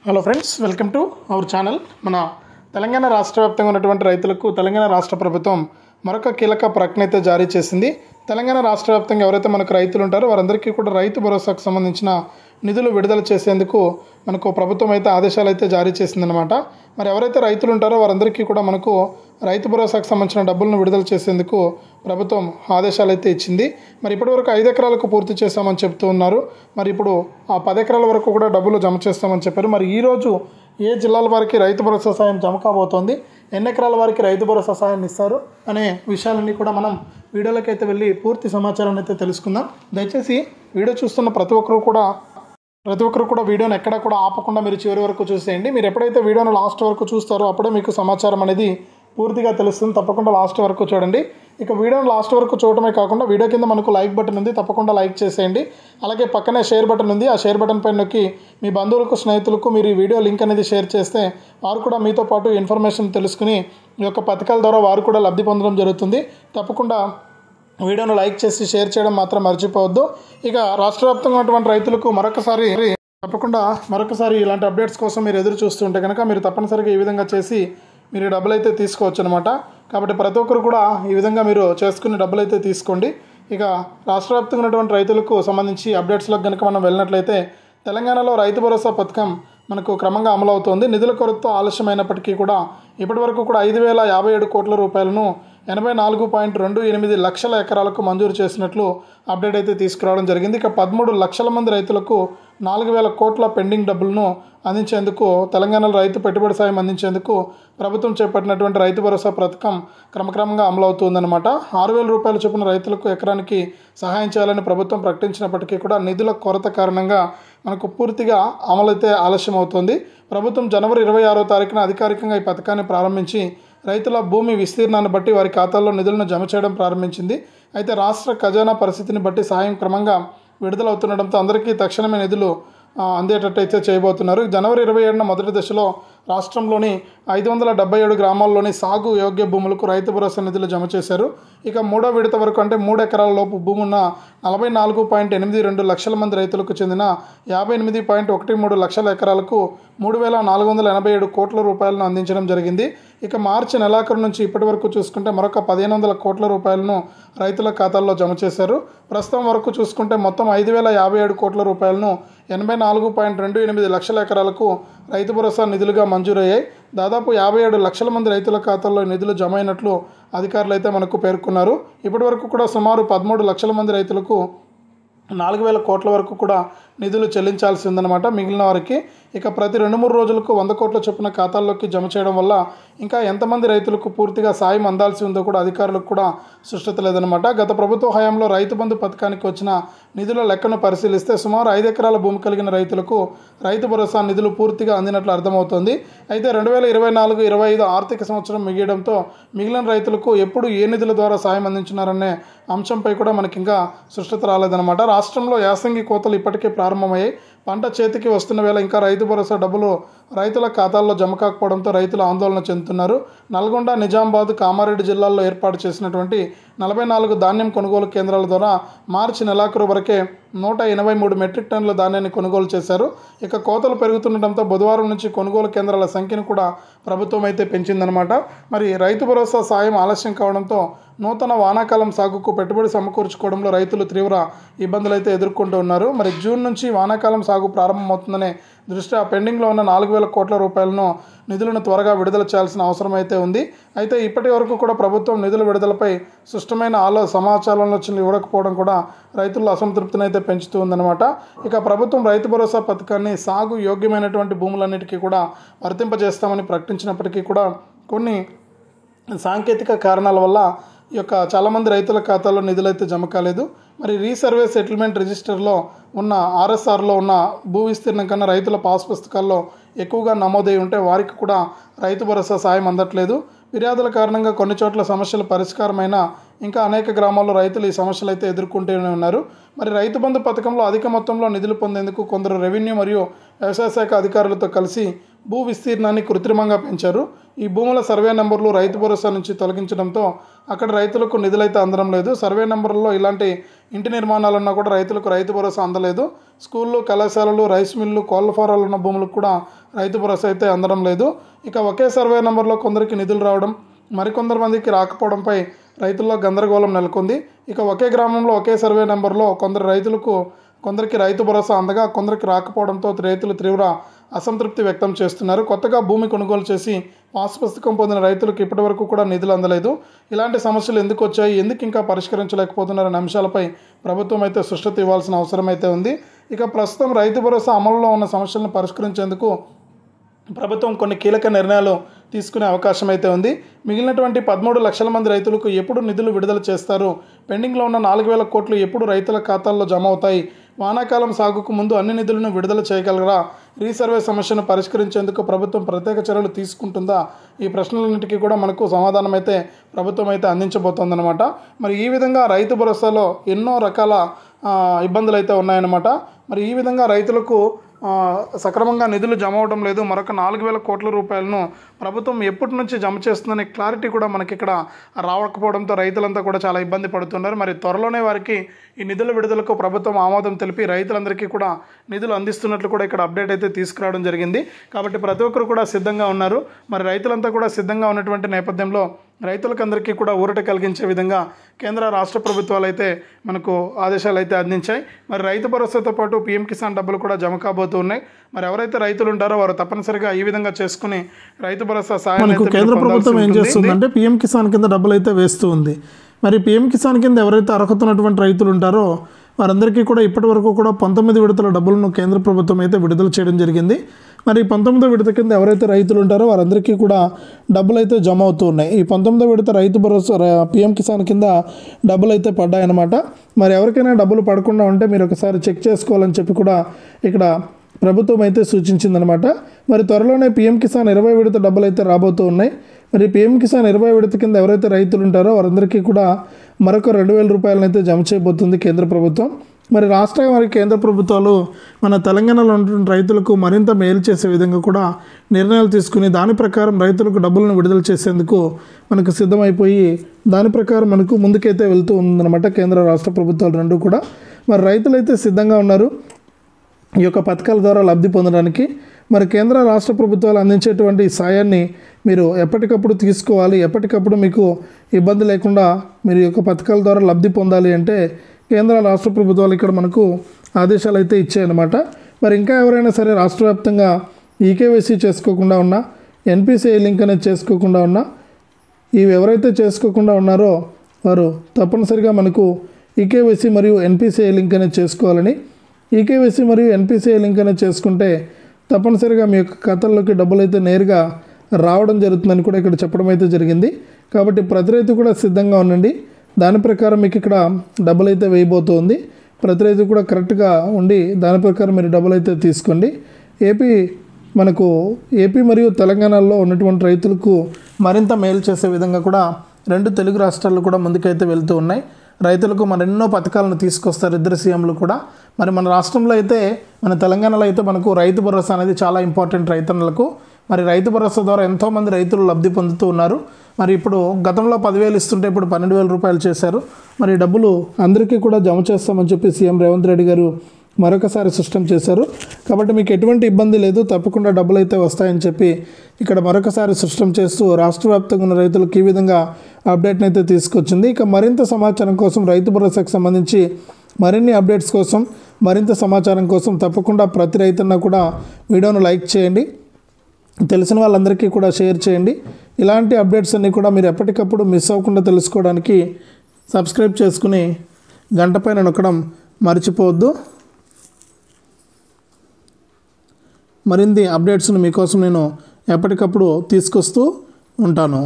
Hello friends, welcome to our channel. మన తెలంగాణ రాష్ట్ర వ్యాప్తంగా ఉన్నటువంటి రైతులకు తెలంగాణ రాష్ట్ర ప్రభుత్వం మరొక కీలక ప్రకటన అయితే జారీ చేసింది. తెలంగాణ రాష్ట్ర వ్యాప్తంగా ఎవరైతే మనకు రైతులు ఉంటారో వారందరికీ కూడా రైతు భరోసాకు సంబంధించిన నిధులు విడుదల చేసేందుకు మనకు ప్రభుత్వం అయితే ఆదేశాలు అయితే జారీ చేసిందనమాట. మరి ఎవరైతే రైతులు ఉంటారో వారందరికీ కూడా మనకు రైతు భరోసాకు సంబంధించిన డబ్బులను విడుదల చేసేందుకు ప్రభుత్వం ఆదేశాలు అయితే ఇచ్చింది. మరి ఇప్పటివరకు 5 ఎకరాలకు పూర్తి చేస్తామని చెప్తూ ఉన్నారు. మరి ఇప్పుడు ఆ 10 ఎకరాల వరకు కూడా డబ్బులు జమ చేస్తామని చెప్పారు. మరి ఈరోజు ఏ జిల్లాల వారికి రైతు భరోసా సాయం జమ కాబోతోంది, ఎన్ని ఎకరాల వారికి రైతు భరోసా సాయం ఇస్తారు అనే విషయాలన్నీ కూడా మనం వీడియోలోకి అయితే వెళ్ళి పూర్తి సమాచారాన్ని అయితే తెలుసుకుందాం. దయచేసి వీడియో చూస్తున్న ప్రతి ఒక్కరు కూడా వీడియోని ఎక్కడ కూడా ఆపకుండా మీరు చివరి వరకు చూసేయండి. మీరు ఎప్పుడైతే వీడియోను లాస్ట్ వరకు చూస్తారో అప్పుడే మీకు సమాచారం అనేది పూర్తిగా తెలుస్తుంది. తప్పకుండా లాస్ట్ వరకు చూడండి. ఇక వీడియోని లాస్ట్ వరకు చూడటమే కాకుండా వీడియో కింద మనకు లైక్ బటన్ ఉంది, తప్పకుండా లైక్ చేసేయండి. అలాగే పక్కనే షేర్ బటన్ ఉంది, ఆ షేర్ బటన్ పైన నొక్కి మీ బంధువులకు, స్నేహితులకు మీరు ఈ వీడియో లింక్ అనేది షేర్ చేస్తే వారు కూడా మీతో పాటు ఇన్ఫర్మేషన్ తెలుసుకుని ఈ యొక్క పథకాల ద్వారా వారు కూడా లబ్ధి పొందడం జరుగుతుంది. తప్పకుండా వీడియోను లైక్ చేసి షేర్ చేయడం మాత్రం మర్చిపోవద్దు. ఇక రాష్ట్ర వ్యాప్తంగా ఉన్నటువంటి రైతులకు మరొకసారి ఇలాంటి అప్డేట్స్ కోసం మీరు ఎదురు చూస్తుంటే కనుక మీరు తప్పనిసరిగా ఈ విధంగా చేసి మీరు డబ్బులు అయితే తీసుకోవచ్చు అనమాట. కాబట్టి ప్రతి ఒక్కరు కూడా ఈ విధంగా మీరు చేసుకుని డబ్బులు అయితే తీసుకోండి. ఇక రాష్ట్ర వ్యాప్తంగా ఉన్నటువంటి రైతులకు సంబంధించి అప్డేట్స్లోకి కనుక మనం వెళ్ళినట్లయితే తెలంగాణలో రైతు భరోసా పథకం మనకు క్రమంగా అమలవుతోంది. నిధుల కొరతతో ఆలస్యమైనప్పటికీ కూడా ఇప్పటివరకు కూడా 5,057 కోట్ల రూపాయలను 84.28 లక్షల ఎకరాలకు మంజూరు చేసినట్లు అప్డేట్ అయితే తీసుకురావడం జరిగింది. ఇక 13 లక్షల మంది రైతులకు 4,000 కోట్ల పెండింగ్ డబ్బులను అందించేందుకు, తెలంగాణలో రైతు పెట్టుబడి సాయం అందించేందుకు ప్రభుత్వం చేపట్టినటువంటి రైతు భరోసా పథకం క్రమక్రమంగా అమలవుతుందన్నమాట. 6,000 రూపాయల చొప్పున రైతులకు ఎకరానికి సహాయం చేయాలని ప్రభుత్వం ప్రకటించినప్పటికీ కూడా నిధుల కొరత కారణంగా మనకు పూర్తిగా అమలైతే ఆలస్యం అవుతుంది. ప్రభుత్వం జనవరి 26వ తారీఖున అధికారికంగా ఈ పథకాన్ని ప్రారంభించి రైతుల భూమి విస్తీర్ణాన్ని బట్టి వారి ఖాతాల్లో నిధులను జమ చేయడం ప్రారంభించింది. అయితే రాష్ట్ర ఖజానా పరిస్థితిని బట్టి సాయం క్రమంగా విడుదలవుతుండడంతో అందరికీ తక్షణమే నిధులు అందేటట్టయితే చేయబోతున్నారు. జనవరి 27న మొదటి దశలో రాష్ట్రంలోని 577 గ్రామాల్లోని సాగు యోగ్య భూములకు రైతు భరోసా నిధులు జమ చేశారు. ఇక మూడో విడత వరకు అంటే 3 ఎకరాల లోపు భూమి ఉన్న 44.82 లక్షల మంది రైతులకు చెందిన 58.13 లక్షల ఎకరాలకు 3,487 కోట్ల రూపాయలను అందించడం జరిగింది. ఇక మార్చి నెలాఖరు నుంచి ఇప్పటి వరకు చూసుకుంటే మరొక 1,500 కోట్ల రూపాయలను రైతుల ఖాతాల్లో జమ చేశారు. ప్రస్తుతం వరకు చూసుకుంటే మొత్తం 5,057 కోట్ల రూపాయలను 84.28 లక్షల ఎకరాలకు రైతు భరోసా నిధులుగా మంజూరయ్యాయి. దాదాపు 57 లక్షల మంది రైతుల ఖాతాల్లో నిధులు జమ అయినట్లు అధికారులు అయితే మనకు పేర్కొన్నారు. ఇప్పటి వరకు కూడా సుమారు 13 లక్షల మంది రైతులకు 4,000 కోట్ల వరకు కూడా నిధులు చెల్లించాల్సి ఉందన్నమాట మిగిలిన వారికి. ఇక ప్రతి 2-3 రోజులకు 100 కోట్ల చొప్పున ఖాతాల్లోకి జమ చేయడం వల్ల ఇంకా ఎంతమంది రైతులకు పూర్తిగా సాయం అందాల్సి ఉందో కూడా అధికారులకు కూడా స్పష్టత లేదనమాట. గత ప్రభుత్వ హయాంలో రైతు బంధు పథకానికి వచ్చిన నిధుల లెక్కను పరిశీలిస్తే సుమారు 5 ఎకరాల భూమి కలిగిన రైతులకు రైతు భరోసా నిధులు పూర్తిగా అందినట్లు అర్థమవుతోంది. అయితే 2024-25 ఆర్థిక సంవత్సరం ముగియడంతో మిగిలిన రైతులకు ఎప్పుడు ఏ నిధుల ద్వారా సాయం అందించినారనే అంశంపై కూడా మనకి ఇంకా స్పష్టత రాలేదన్నమాట. రాష్ట్రంలో యాసంగి కోతలు ఇప్పటికే ప్రారంభమయ్యాయి. పంట చేతికి వస్తున్న వేళ ఇంకా రైతు భరోసా డబ్బులు రైతుల ఖాతాల్లో జమ కాకపోవడంతో రైతులు ఆందోళన చెందుతున్నారు. నల్గొండ, నిజామాబాద్, కామారెడ్డి జిల్లాల్లో ఏర్పాటు చేసినటువంటి 44 ధాన్యం కొనుగోలు కేంద్రాల ద్వారా మార్చి నెలాఖరు వరకే 183 మెట్రిక్ టన్నుల ధాన్యాన్ని కొనుగోలు చేశారు. ఇక కోతలు పెరుగుతుండటంతో బుధవారం నుంచి కొనుగోలు కేంద్రాల సంఖ్యను కూడా ప్రభుత్వం అయితే పెంచిందనమాట. మరి రైతు భరోసా సాయం ఆలస్యం కావడంతో నూతన వానాకాలం సాగుకు పెట్టుబడి సమకూర్చుకోవడంలో రైతులు తీవ్ర ఇబ్బందులు అయితే ఎదుర్కొంటూ ఉన్నారు. మరి జూన్ నుంచి వానాకాలం సాగు ప్రారంభమవుతుందనే దృష్ట్యా పెండింగ్లో ఉన్న 4,000 కోట్ల రూపాయలను నిధులను త్వరగా విడుదల చేయాల్సిన అవసరం అయితే ఉంది. అయితే ఇప్పటి వరకు కూడా ప్రభుత్వం నిధుల విడుదలపై స్పష్టమైన సమాచారంలో ఇవ్వకపోవడం కూడా రైతుల్లో అసంతృప్తిని అయితే పెంచుతూ ఉందన్నమాట. ఇక ప్రభుత్వం రైతు భరోసా పథకాన్ని సాగు యోగ్యమైనటువంటి భూములన్నిటికీ కూడా వర్తింపజేస్తామని ప్రకటించినప్పటికీ కూడా కొన్ని సాంకేతిక కారణాల వల్ల ఈ యొక్క చాలామంది రైతుల ఖాతాలో నిధులైతే జమ కాలేదు. మరి రీసర్వే సెటిల్మెంట్ రిజిస్టర్లో ఉన్న RSRలో ఉన్న భూ విస్తీర్ణం కన్నా రైతుల పాస్ పుస్తకాల్లో ఎక్కువగా నమోదై ఉంటే వారికి కూడా రైతు భరోసా సాయం అందట్లేదు. ఫిర్యాదుల కారణంగా కొన్ని చోట్ల సమస్యలు పరిష్కారమైన ఇంకా అనేక గ్రామాల్లో రైతులు ఈ సమస్యలు అయితే ఎదుర్కొంటూనే ఉన్నారు. మరి రైతు బంధు పథకంలో అధిక మొత్తంలో నిధులు పొందేందుకు కొందరు రెవెన్యూ మరియు వ్యవసాయ శాఖ అధికారులతో కలిసి భూ విస్తీర్ణాన్ని కృత్రిమంగా పెంచారు. ఈ భూముల సర్వే నెంబర్లు రైతు భరోసా నుంచి తొలగించడంతో అక్కడ రైతులకు నిధులైతే అందడం లేదు. సర్వే నెంబర్లలో ఇలాంటి ఇంటి నిర్మాణాలున్నా కూడా రైతులకు రైతు భరోసా అందలేదు. స్కూళ్ళు, కళాశాలలు, రైస్ మిల్లు, కోళ్ల ఫారాలు ఉన్న భూములకు కూడా రైతు భరోసా అయితే అందడం లేదు. ఇక ఒకే సర్వే నెంబర్లో కొందరికి నిధులు రావడం, మరికొందరు మందికి రాకపోవడంపై రైతుల్లో గందరగోళం నెలకొంది. ఇక ఒకే గ్రామంలో ఒకే సర్వే నెంబర్లో కొందరికి రైతు భరోసా అందగా కొందరికి రాకపోవడంతో రైతులు తీవ్ర అసంతృప్తి వ్యక్తం చేస్తున్నారు. కొత్తగా భూమి కొనుగోలు చేసి పాస్ పుస్తకం పొందిన రైతులకు ఇప్పటివరకు కూడా నిధులు అందలేదు. ఇలాంటి సమస్యలు ఎందుకు వచ్చాయి, ఎందుకు ఇంకా పరిష్కరించలేకపోతున్నారనే అంశాలపై ప్రభుత్వం అయితే స్పష్టత ఇవ్వాల్సిన అవసరం అయితే ఉంది. ఇక ప్రస్తుతం రైతు భరోసా అమలులో ఉన్న సమస్యలను పరిష్కరించేందుకు ప్రభుత్వం కొన్ని కీలక నిర్ణయాలు తీసుకునే అవకాశం అయితే ఉంది. మిగిలినటువంటి 13 లక్షల మంది రైతులకు ఎప్పుడు నిధులు విడుదల చేస్తారు, పెండింగ్లో ఉన్న 4,000 కోట్లు ఎప్పుడు రైతుల ఖాతాల్లో జమ అవుతాయి, వానాకాలం సాగుకు ముందు అన్ని నిధులను విడుదల చేయగలరా, రీసర్వే సమస్యను పరిష్కరించేందుకు ప్రభుత్వం ప్రత్యేక చర్యలు తీసుకుంటుందా, ఈ ప్రశ్నలన్నింటికీ కూడా మనకు సమాధానం అయితే ప్రభుత్వం అయితే అందించబోతోందన్నమాట. మరి ఈ విధంగా రైతు భరోసాలో ఎన్నో రకాల ఇబ్బందులు అయితే ఉన్నాయన్నమాట. మరి ఈ విధంగా రైతులకు సక్రమంగా నిధులు జమ అవడం లేదు. మరొక 4,000 కోట్ల రూపాయలను ప్రభుత్వం ఎప్పటి నుంచి జమ చేస్తుందనే క్లారిటీ కూడా మనకి ఇక్కడ రావకపోవడంతో రైతులంతా కూడా చాలా ఇబ్బంది పడుతున్నారు. మరి త్వరలోనే వారికి ఈ నిధుల విడుదలకు ప్రభుత్వం ఆమోదం తెలిపి రైతులందరికీ కూడా నిధులు అందిస్తున్నట్లు కూడా ఇక్కడ అప్డేట్ అయితే తీసుకురావడం జరిగింది. కాబట్టి ప్రతి ఒక్కరు కూడా సిద్ధంగా ఉన్నారు. మరి రైతులంతా కూడా సిద్ధంగా ఉన్నటువంటి నేపథ్యంలో రైతులకందరికీ కూడా ఊరట కలిగించే విధంగా కేంద్ర రాష్ట్ర ప్రభుత్వాలు అయితే మనకు ఆదేశాలు అయితే అందించాయి. మరి రైతు భరోసాతో పాటు పీఎం కిసాన్ డబ్బులు కూడా జమ కాబోతూ ఉన్నాయి. మరి ఎవరైతే రైతులు ఉంటారో వారు తప్పనిసరిగా ఈ విధంగా చేసుకుని రైతు భరోసా సాయం మనకు కేంద్ర ప్రభుత్వం ఏం చేస్తుందంటే పీఎం కిసాన్ కింద డబ్బులు అయితే వేస్తూ ఉంది. మరి పీఎం కిసాన్ కింద ఎవరైతే అర్హత ఉన్నటువంటి రైతులు ఉంటారో వారందరికీ కూడా ఇప్పటి వరకు కూడా 19 విడతల డబ్బులను కేంద్ర ప్రభుత్వం అయితే విడుదల చేయడం జరిగింది. మరి 19వ విడత కింద ఎవరైతే రైతులు ఉంటారో వారందరికీ కూడా డబ్బులు అయితే జమ అవుతూ ఉన్నాయి. ఈ 19వ విడత రైతు భరోసా పీఎం కిసాన్ కింద డబ్బులు అయితే పడ్డాయన్నమాట. మరి ఎవరికైనా డబ్బులు పడకుండా ఉంటే మీరు ఒకసారి చెక్ చేసుకోవాలని చెప్పి కూడా ఇక్కడ ప్రభుత్వం అయితే సూచించిందనమాట. మరి త్వరలోనే పీఎం కిసాన్ 20 విడత డబ్బులు అయితే రాబోతూ ఉన్నాయి. మరి పీఎం కిసాన్ 20 విడత కింద ఎవరైతే రైతులు ఉంటారో వారందరికీ కూడా మరొక 2,000 రూపాయలను అయితే జమ చేయబోతుంది కేంద్ర ప్రభుత్వం. మరి రాష్ట్ర మరియు కేంద్ర ప్రభుత్వాలు మన తెలంగాణలో ఉన్నటువంటి రైతులకు మరింత మేలు చేసే విధంగా కూడా నిర్ణయాలు తీసుకుని దాని ప్రకారం రైతులకు డబ్బులను విడుదల చేసేందుకు మనకు సిద్ధమైపోయి దాని ప్రకారం మనకు ముందుకైతే వెళ్తూ ఉందన్నమాట కేంద్ర రాష్ట్ర ప్రభుత్వాలు రెండు కూడా. మరి రైతులైతే సిద్ధంగా ఉన్నారు ఈ యొక్క పథకాల ద్వారా లబ్ధి పొందడానికి. మరి కేంద్ర రాష్ట్ర ప్రభుత్వాలు అందించేటువంటి సాయాన్ని మీరు ఎప్పటికప్పుడు తీసుకోవాలి. ఎప్పటికప్పుడు మీకు ఇబ్బంది లేకుండా మీరు ఈ యొక్క పథకాల ద్వారా లబ్ధి పొందాలి అంటే కేంద్ర రాష్ట్ర ప్రభుత్వాలు ఇక్కడ మనకు ఆదేశాలు అయితే ఇచ్చాయన్నమాట. మరి ఇంకా ఎవరైనా సరే రాష్ట్ర వ్యాప్తంగా ఈకేవైసీ చేసుకోకుండా ఉన్నా, ఎన్పిసిఐ లింక్ అనేది చేసుకోకుండా ఉన్నా, ఇవి ఎవరైతే చేసుకోకుండా ఉన్నారో వారు తప్పనిసరిగా మనకు ఈకేవైసీ మరియు ఎన్పిసిఐ లింక్ అనేది చేసుకోవాలని. ఈకేవైసీ మరియు ఎన్పిసిఐ లింక్ అనేది చేసుకుంటే తప్పనిసరిగా మీ యొక్క ఖాతాల్లోకి డబ్బులు అయితే నేరుగా రావడం జరుగుతుందని కూడా ఇక్కడ చెప్పడం అయితే జరిగింది. కాబట్టి ప్రతి రైతు కూడా సిద్ధంగా ఉండండి. దాని ప్రకారం మీకు ఇక్కడ డబ్బులు అయితే వేయబోతుంది. ప్రతి రైతు కూడా కరెక్ట్గా ఉండి దాని ప్రకారం మీరు డబ్బులు అయితే తీసుకోండి. ఏపీ మరియు తెలంగాణలో ఉన్నటువంటి రైతులకు మరింత మేలు చేసే విధంగా కూడా 2 తెలుగు రాష్ట్రాలు కూడా ముందుకైతే వెళ్తూ ఉన్నాయి. రైతులకు మరెన్నో పథకాలను తీసుకొస్తారు ఇద్దరు సీఎంలు కూడా. మరి మన రాష్ట్రంలో అయితే మన తెలంగాణలో అయితే మనకు రైతు భరోసా అనేది చాలా ఇంపార్టెంట్ రైతన్నలకు. మరి రైతు భరోసా ద్వారా ఎంతోమంది రైతులు లబ్ధి పొందుతూ ఉన్నారు. మరి ఇప్పుడు గతంలో 10,000 ఇస్తుంటే ఇప్పుడు 12,000 రూపాయలు చేశారు. మరి డబ్బులు అందరికీ కూడా జమ చేస్తామని చెప్పి సీఎం రేవంత్ రెడ్డి గారు మరొకసారి స్పష్టం చేశారు. కాబట్టి మీకు ఎటువంటి ఇబ్బంది లేదు, తప్పకుండా డబ్బులు అయితే వస్తాయని చెప్పి ఇక్కడ మరొకసారి స్పష్టం చేస్తూ రాష్ట్ర వ్యాప్తంగా ఉన్న రైతులకు ఈ విధంగా అప్డేట్ని అయితే తీసుకొచ్చింది. ఇక మరింత సమాచారం కోసం రైతు భరోసాకు సంబంధించి మరిన్ని అప్డేట్స్ కోసం మరింత సమాచారం కోసం తప్పకుండా ప్రతి రైతన్న కూడా వీడియోను లైక్ చేయండి, తెలిసిన వాళ్ళందరికీ కూడా షేర్ చేయండి. ఇలాంటి అప్డేట్స్ అన్నీ కూడా మీరు ఎప్పటికప్పుడు మిస్ అవ్వకుండా తెలుసుకోవడానికి సబ్స్క్రైబ్ చేసుకుని గంట పైన నొక్కడం మర్చిపోవద్దు. మరిన్ని అప్డేట్స్ను మీకోసం నేను ఎప్పటికప్పుడు తీసుకొస్తూ ఉంటాను.